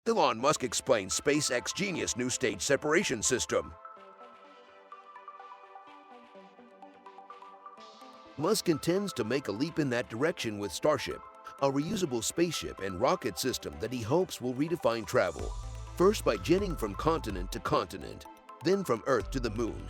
Elon Musk explains SpaceX genius new stage separation system. Musk intends to make a leap in that direction with Starship, a reusable spaceship and rocket system that he hopes will redefine travel, first by jetting from continent to continent, then from Earth to the Moon,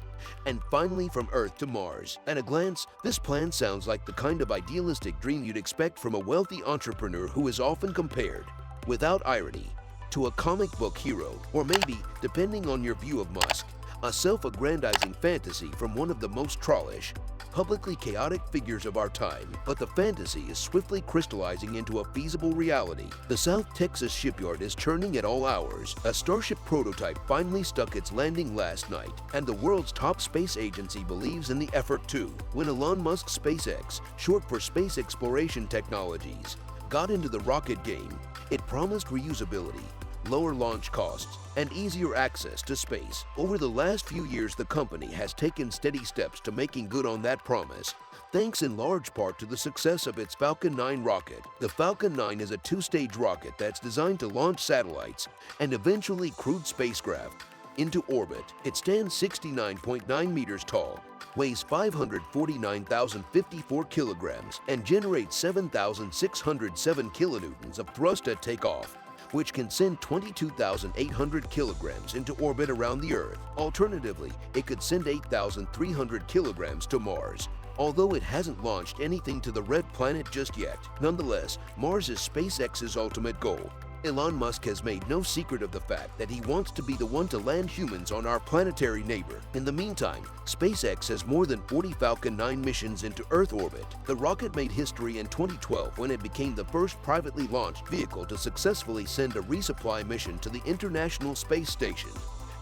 and finally from Earth to Mars. At a glance, this plan sounds like the kind of idealistic dream you'd expect from a wealthy entrepreneur who is often compared, without irony, to a comic book hero, or maybe, depending on your view of Musk, a self-aggrandizing fantasy from one of the most trollish, publicly chaotic figures of our time. But the fantasy is swiftly crystallizing into a feasible reality. The South Texas shipyard is churning at all hours. A Starship prototype finally stuck its landing last night, and the world's top space agency believes in the effort too. When Elon Musk's SpaceX, short for Space Exploration Technologies, got into the rocket game, it promised reusability, lower launch costs, and easier access to space. Over the last few years, the company has taken steady steps to making good on that promise, thanks in large part to the success of its Falcon 9 rocket. The Falcon 9 is a two-stage rocket that's designed to launch satellites and eventually crewed spacecraft into orbit. It stands 69.9 meters tall, weighs 549,054 kilograms, and generates 7,607 kilonewtons of thrust at takeoff, which can send 22,800 kilograms into orbit around the Earth. Alternatively, it could send 8,300 kilograms to Mars, although it hasn't launched anything to the red planet just yet. Nonetheless, Mars is SpaceX's ultimate goal. Elon Musk has made no secret of the fact that he wants to be the one to land humans on our planetary neighbor. In the meantime, SpaceX has more than 40 Falcon 9 missions into Earth orbit. The rocket made history in 2012 when it became the first privately launched vehicle to successfully send a resupply mission to the International Space Station,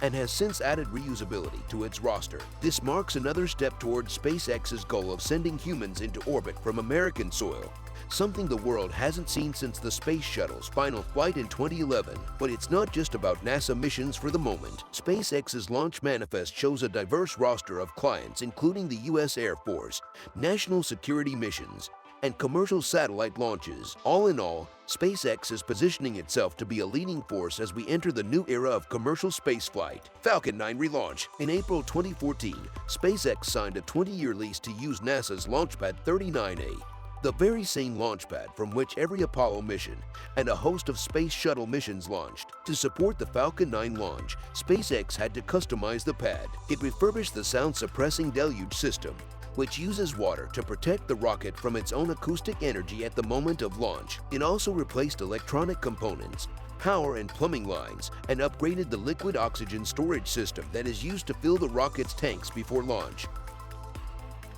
and has since added reusability to its roster. This marks another step towards SpaceX's goal of sending humans into orbit from American soil, something the world hasn't seen since the Space Shuttle's final flight in 2011. But it's not just about NASA missions for the moment. SpaceX's launch manifest shows a diverse roster of clients including the U.S. Air Force, national security missions, and commercial satellite launches. All in all, SpaceX is positioning itself to be a leading force as we enter the new era of commercial spaceflight. Falcon 9 relaunch. In April 2014, SpaceX signed a 20-year lease to use NASA's Launchpad 39A, the very same launchpad from which every Apollo mission and a host of space shuttle missions launched. To support the Falcon 9 launch, SpaceX had to customize the pad. It refurbished the sound-suppressing deluge system, which uses water to protect the rocket from its own acoustic energy at the moment of launch. It also replaced electronic components, power and plumbing lines, and upgraded the liquid oxygen storage system that is used to fill the rocket's tanks before launch.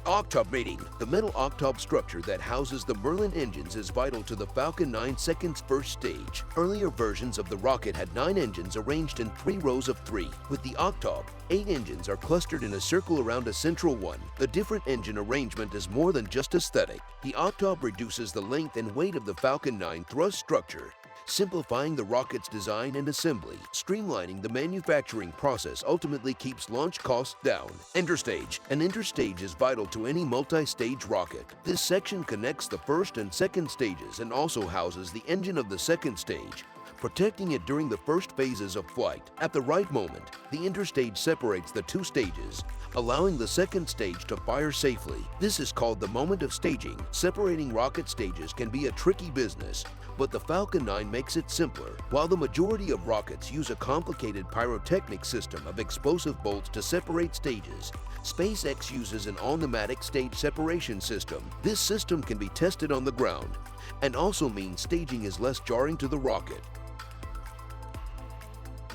Octop mating. The metal octop structure that houses the Merlin engines is vital to the Falcon 9 second's first stage. Earlier versions of the rocket had 9 engines arranged in 3 rows of 3. With the octop, 8 engines are clustered in a circle around a central one. The different engine arrangement is more than just aesthetic. The octop reduces the length and weight of the Falcon 9 thrust structure, simplifying the rocket's design and assembly. Streamlining the manufacturing process ultimately keeps launch costs down. Interstage. An interstage is vital to any multi-stage rocket. This section connects the first and second stages and also houses the engine of the second stage, protecting it during the first phases of flight. At the right moment, the interstage separates the 2 stages, allowing the second stage to fire safely. This is called the moment of staging. Separating rocket stages can be a tricky business, but the Falcon 9 makes it simpler. While the majority of rockets use a complicated pyrotechnic system of explosive bolts to separate stages, SpaceX uses an all-pneumatic stage separation system. This system can be tested on the ground, and also means staging is less jarring to the rocket.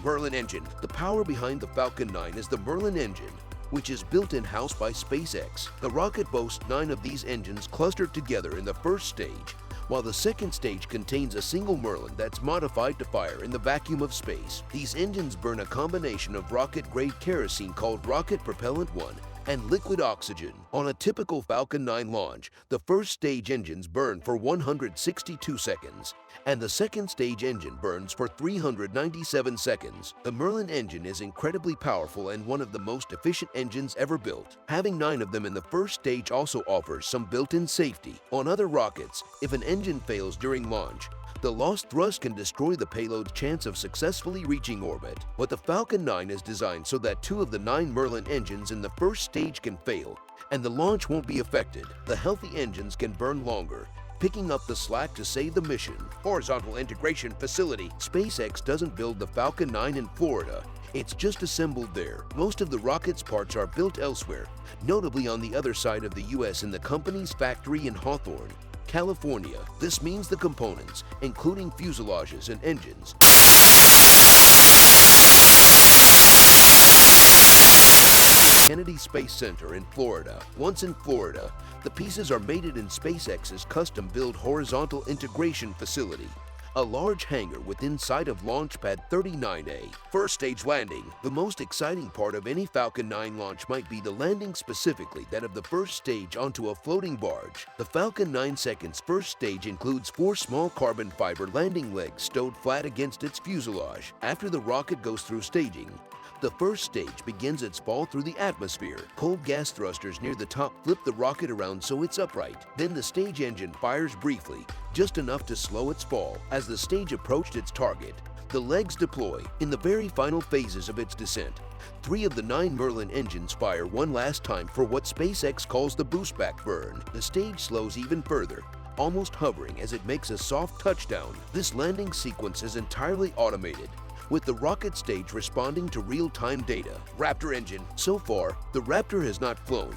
Merlin engine. The power behind the Falcon 9 is the Merlin engine, which is built in-house by SpaceX. The rocket boasts 9 of these engines clustered together in the first stage, while the second stage contains a single Merlin that's modified to fire in the vacuum of space. These engines burn a combination of rocket-grade kerosene called Rocket Propellant 1 and liquid oxygen. On a typical Falcon 9 launch, the first stage engines burn for 162 seconds, and the second stage engine burns for 397 seconds. The Merlin engine is incredibly powerful and one of the most efficient engines ever built. Having 9 of them in the first stage also offers some built-in safety. On other rockets, if an engine fails during launch, the lost thrust can destroy the payload's chance of successfully reaching orbit. But the Falcon 9 is designed so that 2 of the 9 Merlin engines in the first stage can fail, and the launch won't be affected. The healthy engines can burn longer, picking up the slack to save the mission. Horizontal integration facility. SpaceX doesn't build the Falcon 9 in Florida. It's just assembled there. Most of the rocket's parts are built elsewhere, notably on the other side of the US in the company's factory in Hawthorne, California. This means the components, including fuselages and engines, Kennedy Space Center in Florida. Once in Florida, the pieces are mated in SpaceX's custom-built horizontal integration facility, a large hangar within sight of Launchpad 39A. First stage landing. The most exciting part of any Falcon 9 launch might be the landing, specifically that of the first stage onto a floating barge. The Falcon 9 second's first stage includes 4 small carbon fiber landing legs stowed flat against its fuselage. After the rocket goes through staging, the first stage begins its fall through the atmosphere. Cold gas thrusters near the top flip the rocket around so it's upright. Then the stage engine fires briefly, just enough to slow its fall. As the stage approached its target, the legs deploy. In the very final phases of its descent, 3 of the 9 Merlin engines fire one last time for what SpaceX calls the boostback burn. The stage slows even further, almost hovering as it makes a soft touchdown. This landing sequence is entirely automated, with the rocket stage responding to real-time data. Raptor engine. So far, the Raptor has not flown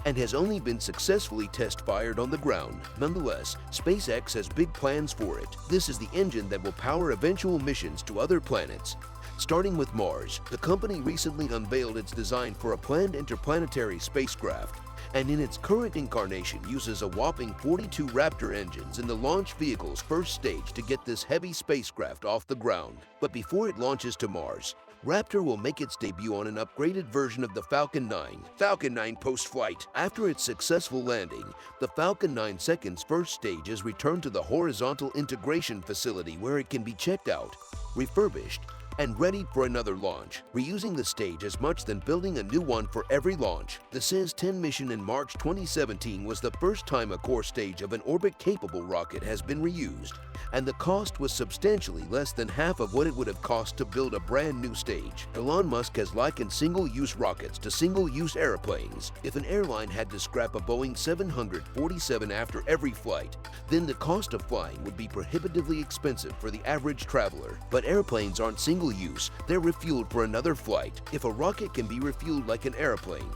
and has only been successfully test-fired on the ground. Nonetheless, SpaceX has big plans for it. This is the engine that will power eventual missions to other planets, starting with Mars. The company recently unveiled its design for a planned interplanetary spacecraft, and in its current incarnation uses a whopping 42 Raptor engines in the launch vehicle's first stage to get this heavy spacecraft off the ground. But before it launches to Mars, Raptor will make its debut on an upgraded version of the Falcon 9. Falcon 9 post-flight. After its successful landing, the Falcon 9 second's first stage is returned to the horizontal integration facility where it can be checked out, refurbished, and ready for another launch. Reusing the stage is much than building a new one for every launch. The SES 10 mission in March 2017 was the first time a core stage of an orbit-capable rocket has been reused, and the cost was substantially less than half of what it would have cost to build a brand new stage. Elon Musk has likened single-use rockets to single-use airplanes. If an airline had to scrap a Boeing 747 after every flight, then the cost of flying would be prohibitively expensive for the average traveler. But airplanes aren't single-use, they're refueled for another flight. If a rocket can be refueled like an airplane,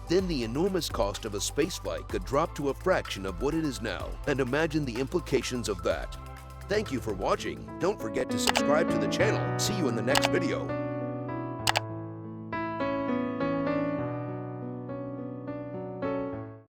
then the enormous cost of a spaceflight could drop to a fraction of what it is now. And imagine the implications of that. Thank you for watching. Don't forget to subscribe to the channel. See you in the next video.